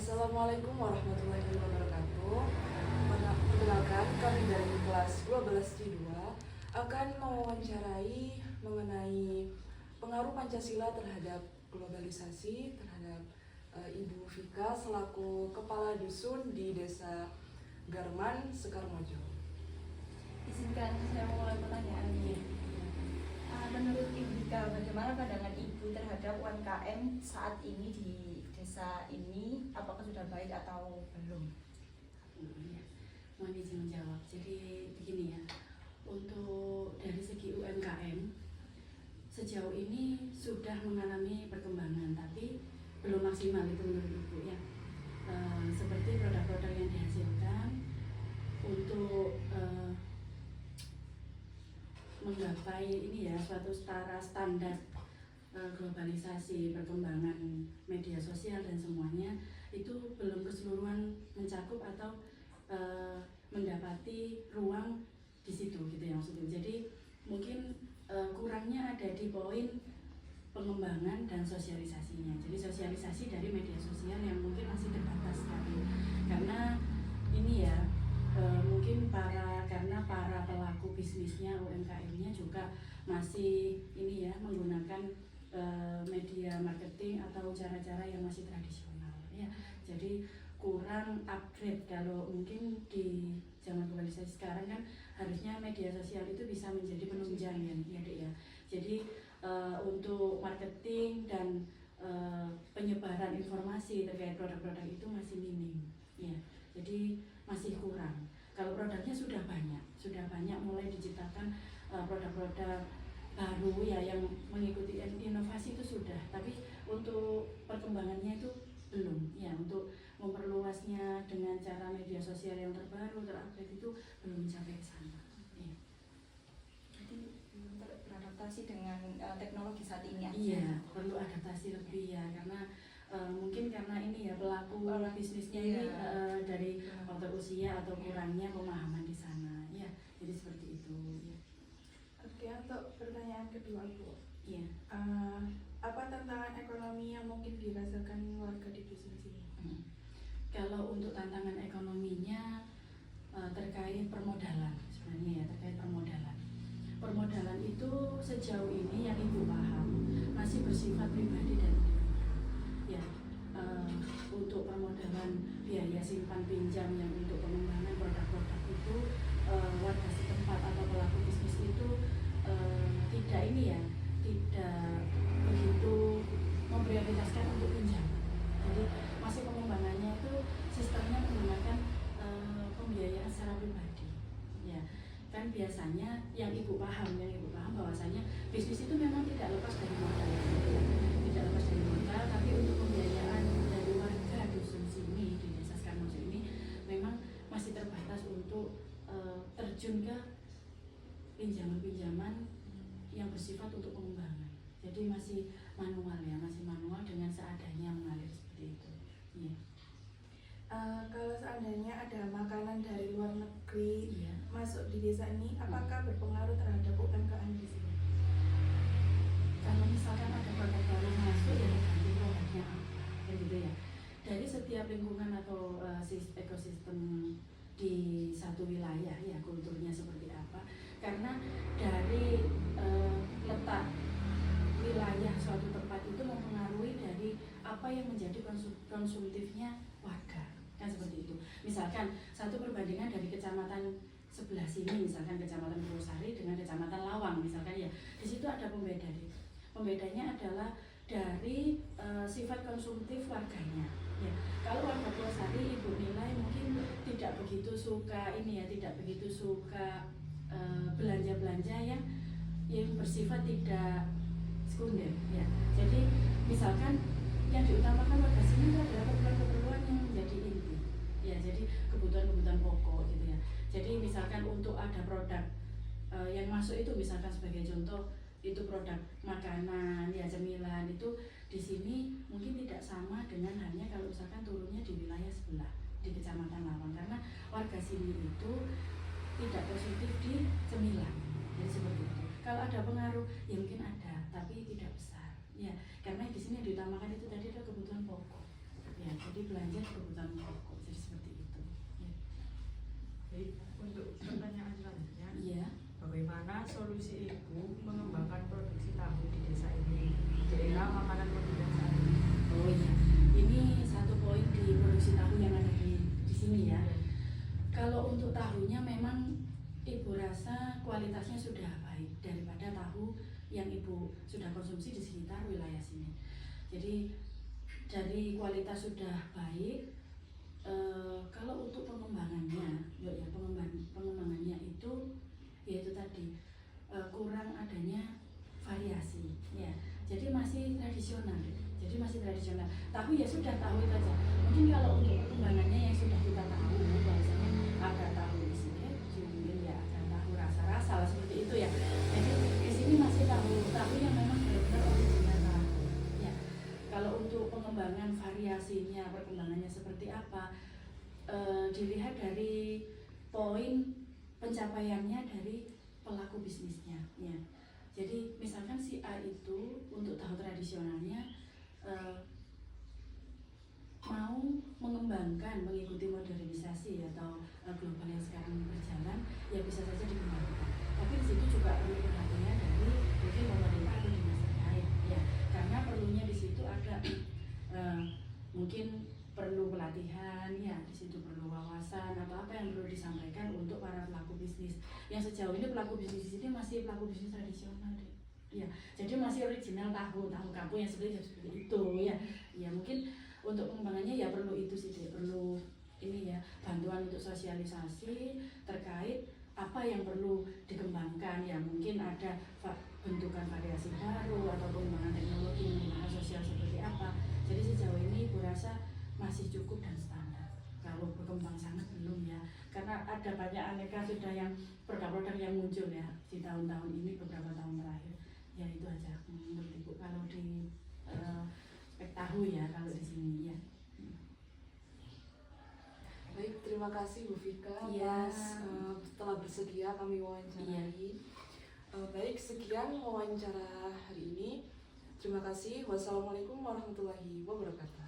Assalamualaikum warahmatullahi wabarakatuh. Perkenalkan, kami dari kelas 12C2 akan mewawancarai mengenai pengaruh Pancasila terhadap globalisasi terhadap Ibu Vika selaku Kepala Dusun di Desa Garman, Sekarmojo. Izinkan saya mulai pertanyaannya. Menurut Ibu Vika, bagaimana pandangan Ibu terhadap UMKM saat ini di desa ini? Apakah sudah baik atau belum? Mohon izin menjawab. Jadi begini ya, untuk dari segi UMKM sejauh ini sudah mengalami perkembangan, tapi belum maksimal itu menurut Ibu ya. Seperti produk-produk yang dihasilkan untuk menggapai ini ya suatu standar globalisasi, perkembangan media sosial dan semuanya itu belum keseluruhan mencakup atau mendapati ruang di situ gitu ya maksudnya. Jadi mungkin kurangnya ada di poin pengembangan dan sosialisasinya. Jadi sosialisasi dari media sosial yang mungkin masih terbatas sekali karena ini ya mungkin karena para pelaku bisnisnya UMKM-nya juga masih ini ya menggunakan media marketing atau cara-cara yang masih tradisional ya. Jadi kurang upgrade. Kalau mungkin di zaman globalisasi sekarang kan harusnya media sosial itu bisa menjadi penunjang ya Dek ya. Jadi untuk marketing dan penyebaran informasi terkait produk-produk itu masih minim ya. Jadi masih kurang. Kalau produknya sudah banyak mulai diciptakan produk-produk baru ya yang mengikuti inovasi itu sudah, tapi untuk perkembangannya itu belum ya, untuk memperluasnya dengan cara media sosial yang terbaru terupdate itu belum mencapai ke sana ya. Jadi belum beradaptasi dengan teknologi saat ini aja. Iya, perlu adaptasi lebih ya karena mungkin karena ini ya pelaku bisnisnya ini dari faktor usia atau kurangnya pemahaman di sana ya, jadi seperti itu ya. Oke, untuk pertanyaan kedua Bu, Iya. apa tantangan ekonomi yang mungkin dirasakan warga di dusun sini? Kalau untuk tantangan ekonominya terkait permodalan sebenarnya ya, terkait permodalan. Permodalan itu sejauh ini yang Ibu paham masih bersifat pribadi dan ya, untuk permodalan biaya simpan pinjam yang untuk pengembangan produk-produk itu warga setempat atau pelaku bisnis itu tidak ini ya, tidak begitu memprioritaskan untuk pinjam. Jadi masih pengembangannya itu sistemnya menggunakan pembiayaan secara pribadi ya. Kan biasanya yang ibu paham bahwasanya bisnis itu memang tidak lepas dari modal ya. Tidak lepas dari modal, tapi untuk pembiayaan dari warga dusun sini di desa Sekarmojo ini memang masih terbatas untuk terjun ke pinjaman-pinjaman yang bersifat untuk pengembangan. Jadi masih manual ya, masih manual dengan seadanya mengalir seperti itu. Ya. Kalau seandainya ada makanan dari luar negeri masuk di desa ini, apakah berpengaruh terhadap UMKM di sini? Kalau misalkan ada produk baru masuk ya tergantung produknya apa, gitu ya. Dari setiap lingkungan atau ekosistem di satu wilayah ya, kulturnya seperti apa. Karena dari letak wilayah suatu tempat itu mempengaruhi dari apa yang menjadi konsumtifnya warga, kan seperti itu. Misalkan satu perbandingan dari kecamatan sebelah sini, misalkan kecamatan Purwosari dengan kecamatan Lawang misalkan ya, di situ ada pembeda. Pembedanya adalah dari sifat konsumtif warganya ya. Kalau warga Purwosari Ibu nilai mungkin tidak begitu suka ini ya, tidak begitu suka belanja-belanja yang bersifat tidak sekunder ya. Jadi misalkan yang diutamakan warga sini itu adalah keperluan-keperluan yang menjadi inti ya, jadi kebutuhan-kebutuhan pokok gitu ya. Jadi misalkan untuk ada produk yang masuk itu misalkan sebagai contoh itu produk makanan ya, cemilan itu di sini mungkin tidak sama dengan halnya kalau misalkan turunnya di wilayah sebelah di kecamatan Lawang, karena warga sini itu tidak positif di cemilan. Jadi seperti itu. Kalau ada pengaruh ya mungkin ada, tapi tidak besar ya, karena di sini yang diutamakan itu tadi adalah kebutuhan pokok ya. ya. Jadi belanja kebutuhan pokok. Jadi seperti itu. Ya. Baik, untuk pertanyaan selanjutnya, Iya. bagaimana solusi Ibu mengembangkan produksi tahu di desa ini di era makanan modern saat ini? Oh iya. Ini satu poin di produksi tahu yang ada di sini ya. Kalau untuk tahunya memang Ibu rasa kualitasnya sudah baik daripada tahu yang Ibu sudah konsumsi di sekitar wilayah sini. Jadi dari kualitas sudah baik. Kalau untuk pengembangannya, pengembangannya itu yaitu tadi kurang adanya variasi, ya. Jadi masih tradisional. Tahu ya sudah tahu itu aja. Mungkin kalau untuk pengembangannya yang sudah kita tahu, bahwasanya ada tahu isi keju, ya ada tahu rasa-rasa lah, seperti itu ya. Jadi di sini masih tahu yang memang benar-benar original tahu. Ya. Kalau untuk pengembangan variasinya, perkembangannya seperti apa, dilihat dari poin pencapaiannya dari pelaku bisnisnya. Ya. Jadi misalkan si A itu untuk tahu tradisionalnya mau mengembangkan, mengikuti modernisasi atau global yang sekarang berjalan, ya bisa saja dikembangkan. Tapi di situ juga perlu perhatian dari mungkin pemerintah atau dinas terkait, ya, karena perlunya di situ ada mungkin perlu pelatihan, ya, di situ perlu wawasan atau apa yang perlu disampaikan untuk para pelaku bisnis. Yang sejauh ini pelaku bisnis di sini masih pelaku bisnis tradisional, deh. Ya, jadi masih original tahu kampung yang seperti itu, ya. Ya mungkin untuk pengembangannya ya perlu itu sih, perlu ini ya, bantuan untuk sosialisasi terkait apa yang perlu dikembangkan, ya mungkin ada bentukan variasi baru atau pengembangan teknologi menggunakan sosial seperti apa. Jadi sejauh ini Ibu rasa masih cukup dan standar. Kalau berkembang sangat belum ya, karena ada banyak aneka sudah yang produk-produk yang muncul ya di tahun-tahun ini, beberapa tahun terakhir. Ya itu aja menurut Ibu kalau di spek tahu ya, kalau di sini ya. Baik, terima kasih Bu Vika Iya. telah bersedia kami wawancarai. Iya. Baik, sekian wawancara hari ini. Terima kasih. Wassalamualaikum warahmatullahi wabarakatuh.